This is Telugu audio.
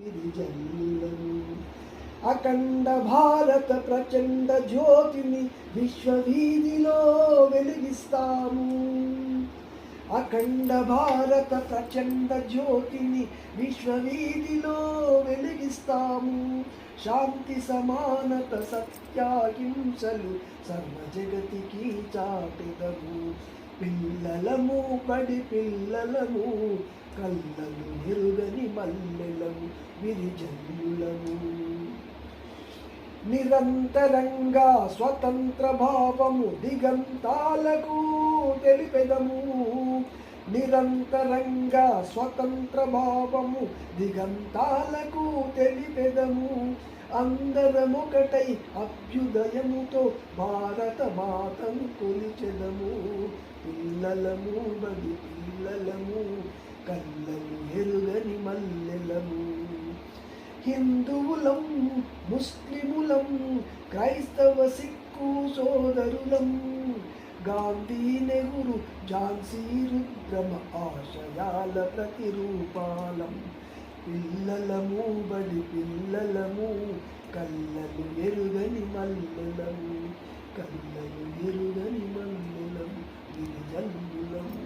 గిరిజనులను అఖండ భారత ప్రచండ జ్యోతిని విశ్వవీధిలో వెలిగిస్తాము. అఖండ భారత ప్రచండ జ్యోతిని విశ్వవీధిలో వెలిగిస్తాము. శాంతి సమానత సత్యాహింసలు సర్వ జగతికి చాటెదము. పిల్లలము పడి పిల్లలము, కళ్ళను ఎరుగని మల్లెలము గిరిజనులము. నిరంతరంగా స్వతంత్ర భావము దిగంతాలకు తెలిపెదము. నిరంతరంగా స్వతంత్ర భావము దిగంతాలకు తెలిపెదము. అందరమొకటై అభ్యుదయముతో భారత మాతను కొలిచెదము. పిల్లలము బడి పిల్లలము, కళ్ళను ఎరుగని మల్లెలము. హిందువులం, ముస్లిములం, క్రైస్తవ సిక్కు సోదరులం, గాంధీ నెహ్రూ ఝాన్సీ రుద్రమ ఆశయాల ప్రతిరూపాలం. పిల్లలము బడి పిల్లలము, కళ్ళను ఎరుగని మల్లెలము. కళ్ళను ఎరుగని మల్లెలము గిరిజనులము.